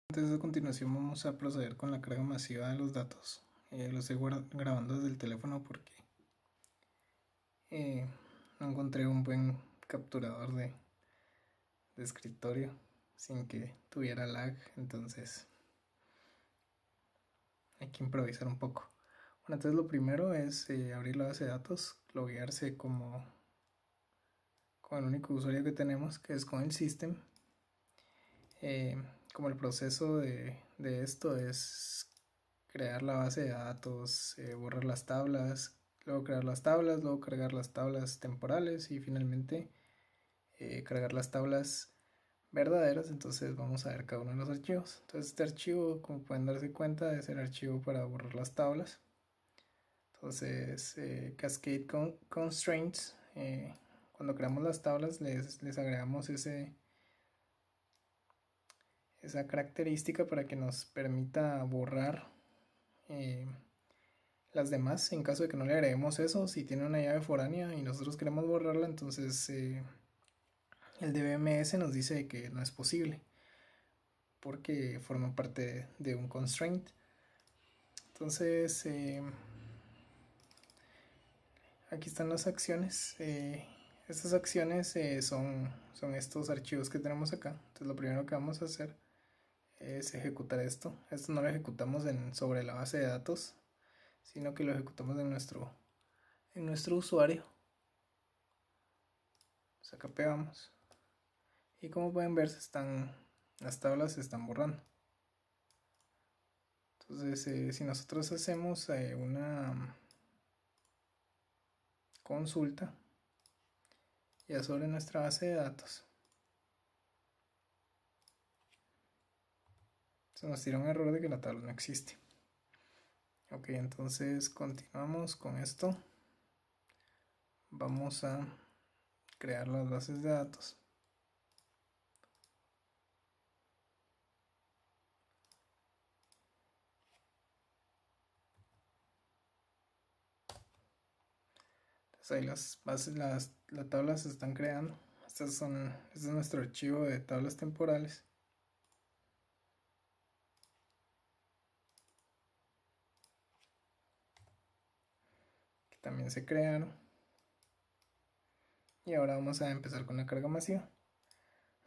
Entonces a continuación vamos a proceder con la carga masiva de los datos. Lo estoy grabando desde el teléfono porque no encontré un buen capturador de escritorio sin que tuviera lag, entonces hay que improvisar un poco. Bueno, entonces lo primero es abrir la base de datos, loguearse como con el único usuario que tenemos, que es con el system. Como el proceso de esto es crear la base de datos, borrar las tablas, luego crear las tablas, luego cargar las tablas temporales y finalmente cargar las tablas verdaderas. Entonces vamos a ver cada uno de los archivos. Entonces este archivo, como pueden darse cuenta, es el archivo para borrar las tablas. Entonces Cascade Constraints, cuando creamos las tablas les agregamos esa característica para que nos permita borrar las demás. En caso de que no le agreguemos eso, si tiene una llave foránea y nosotros queremos borrarla, entonces el DBMS nos dice que no es posible porque forma parte de un constraint. Entonces aquí están las acciones. Estas acciones son estos archivos que tenemos acá. Entonces lo primero que vamos a hacer es ejecutar esto. Esto no lo ejecutamos sobre la base de datos, sino que lo ejecutamos en nuestro usuario. Pues acá pegamos y como pueden ver las tablas se están borrando. Entonces si nosotros hacemos una consulta ya sobre nuestra base de datos, se nos tira un error de que la tabla no existe. Ok, entonces continuamos con esto. Vamos a crear las bases de datos. Entonces ahí las bases, las tablas se están creando. Este es nuestro archivo de tablas temporales. Que también se crearon. Y ahora vamos a empezar con la carga masiva.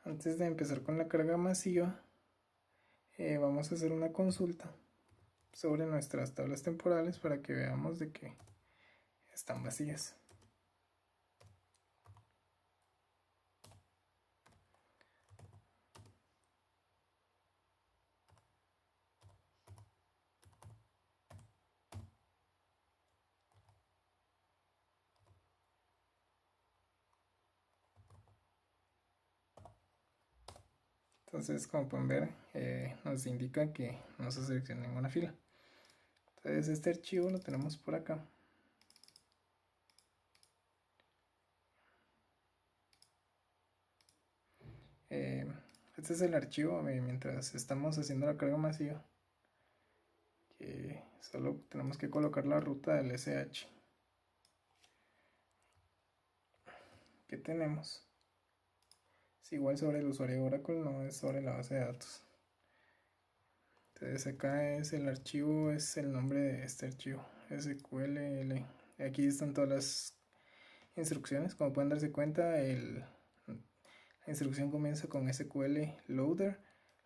Antes de empezar con la carga masiva, vamos a hacer una consulta sobre nuestras tablas temporales para que veamos de que están vacías. Entonces, como pueden ver, nos indica que no se selecciona ninguna fila. Entonces este archivo lo tenemos por acá. Este es el archivo mientras estamos haciendo la carga masiva, que solo tenemos que colocar la ruta del SH que tenemos. Es igual sobre el usuario Oracle, no es sobre la base de datos. Entonces acá es el archivo, es el nombre de este archivo, SQL. Aquí están todas las instrucciones. Como pueden darse cuenta, la instrucción comienza con SQL loader,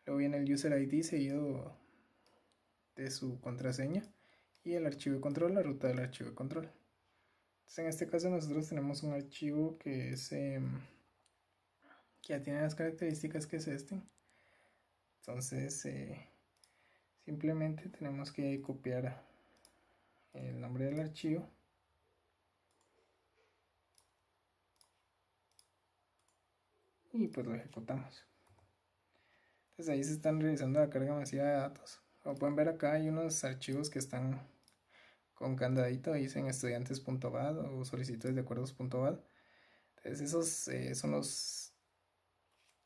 luego viene el user ID seguido de su contraseña y el archivo de control, la ruta del archivo de control. Entonces en este caso nosotros tenemos un archivo que es que ya tiene las características que es este. Entonces simplemente tenemos que copiar el nombre del archivo y pues lo ejecutamos. Entonces ahí se están realizando la carga masiva de datos. Como pueden ver acá hay unos archivos que están con candadito, dicen estudiantes.bad o solicitudes de acuerdos.bad. Entonces esos son los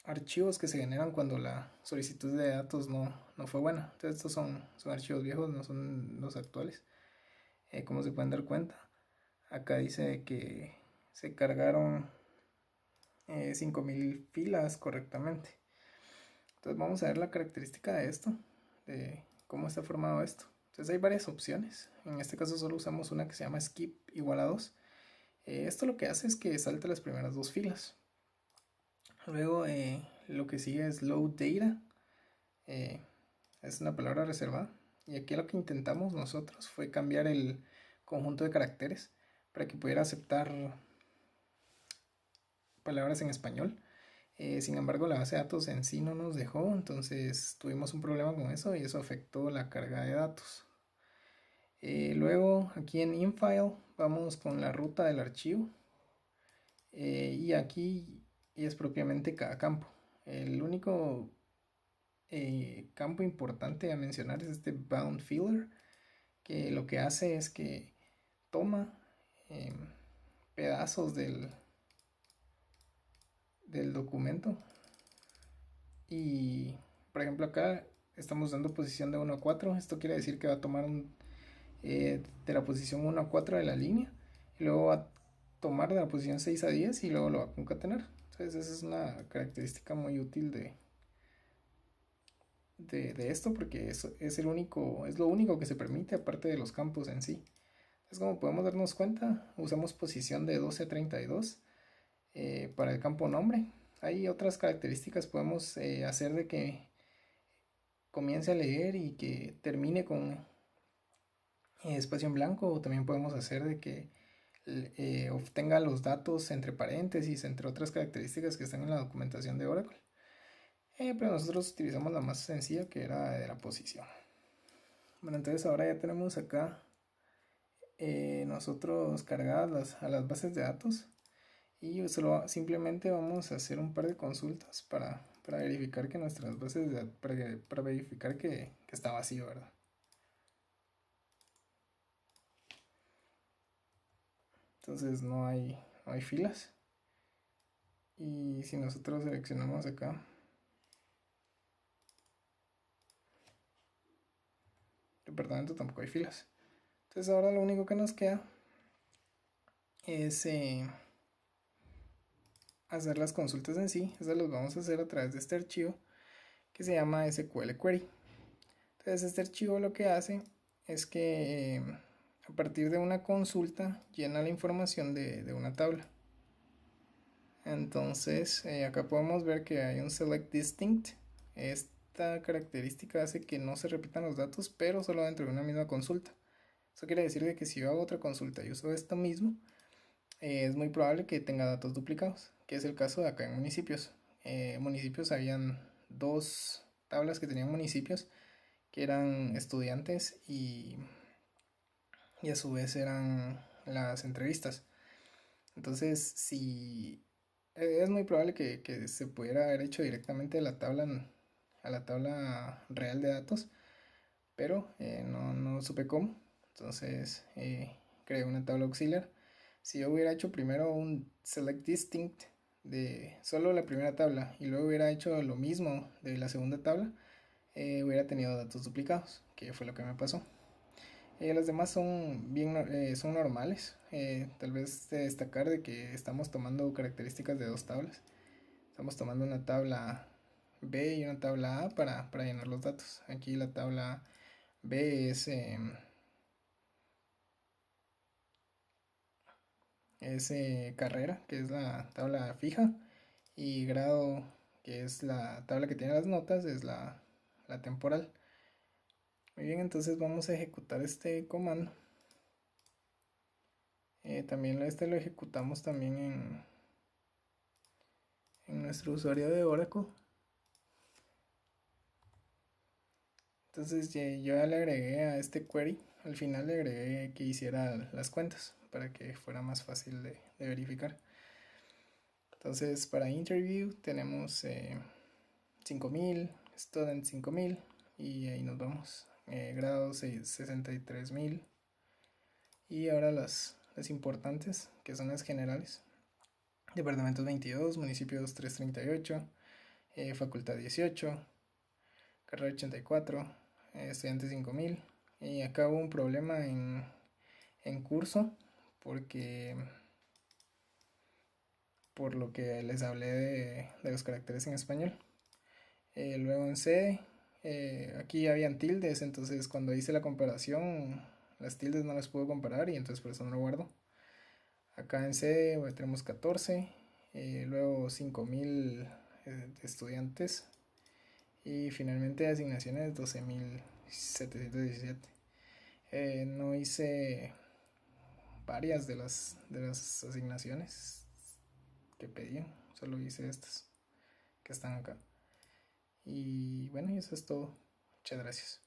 archivos que se generan cuando la solicitud de datos no fue buena. Entonces estos son archivos viejos, no son los actuales. Como se pueden dar cuenta, acá dice que se cargaron 5000 filas correctamente. Entonces vamos a ver la característica de esto, de cómo está formado esto. Entonces hay varias opciones. En este caso solo usamos una que se llama skip igual a 2. Esto lo que hace es que salte las primeras dos filas. Luego lo que sigue es load data. Es una palabra reservada. Y aquí lo que intentamos nosotros fue cambiar el conjunto de caracteres para que pudiera aceptar palabras en español. Sin embargo, la base de datos en sí no nos dejó, entonces tuvimos un problema con eso y eso afectó la carga de datos. Luego, aquí en infile, vamos con la ruta del archivo y aquí es propiamente cada campo. El único campo importante a mencionar es este bound filler, que lo que hace es que toma pedazos del documento y por ejemplo acá estamos dando posición de 1 a 4. Esto quiere decir que va a tomar de la posición 1 a 4 de la línea y luego va a tomar de la posición 6 a 10 y luego lo va a concatenar. Entonces esa es una característica muy útil de esto, porque es lo único que se permite aparte de los campos en sí. Entonces, como podemos darnos cuenta, usamos posición de 12 a 32 para el campo nombre. Hay otras características, podemos hacer de que comience a leer y que termine con espacio en blanco, o también podemos hacer de que obtenga los datos entre paréntesis, entre otras características que están en la documentación de Oracle. Pero nosotros utilizamos la más sencilla, que era de la posición. Bueno, entonces ahora ya tenemos acá nosotros cargadas a las bases de datos y simplemente vamos a hacer un par de consultas para verificar que nuestras bases de datos, para verificar que está vacío, ¿verdad? Entonces no hay filas. Y si nosotros seleccionamos acá, departamento, tampoco hay filas. Entonces ahora lo único que nos queda es hacer las consultas en sí. Esas las vamos a hacer a través de este archivo que se llama SQL Query. Entonces este archivo lo que hace es que a partir de una consulta llena la información de una tabla. Entonces acá podemos ver que hay un select distinct. Esta característica hace que no se repitan los datos, pero solo dentro de una misma consulta. Eso quiere decir que si yo hago otra consulta y uso esto mismo, es muy probable que tenga datos duplicados, que es el caso de acá en municipios. Municipios, habían dos tablas que tenían municipios, que eran estudiantes y a su vez eran las entrevistas. Entonces, si es muy probable que se pudiera haber hecho directamente a la tabla real de datos, pero no supe cómo. Entonces creé una tabla auxiliar. Si yo hubiera hecho primero un select distinct de solo la primera tabla y luego hubiera hecho lo mismo de la segunda tabla, hubiera tenido datos duplicados, que fue lo que me pasó. Las demás son normales. Tal vez de destacar de que estamos tomando características de dos tablas. Estamos tomando una tabla B y una tabla A para llenar los datos. Aquí la tabla B es carrera, que es la tabla fija, y grado, que es la tabla que tiene las notas, es la temporal. Muy bien, entonces vamos a ejecutar este comando. También lo ejecutamos también en nuestro usuario de Oracle. Entonces yo ya le agregué a este query, al final le agregué que hiciera las cuentas para que fuera más fácil de verificar. Entonces para interview tenemos 5000, student 5000 y ahí nos vamos. Grados 63,000. Y ahora las importantes, que son las generales. Departamentos 22, municipios 338, facultad 18, carrera 84, estudiantes 5000. Y acá hubo un problema en curso, porque por lo que les hablé de los caracteres en español. Luego en C, aquí habían tildes, entonces cuando hice la comparación, las tildes no las puedo comparar y entonces por eso no lo guardo. Acá en C tenemos 14, luego 5000 estudiantes y finalmente asignaciones 12.717. No hice varias de las asignaciones que pedían, solo hice estas que están acá. Y bueno, y eso es todo. Muchas gracias.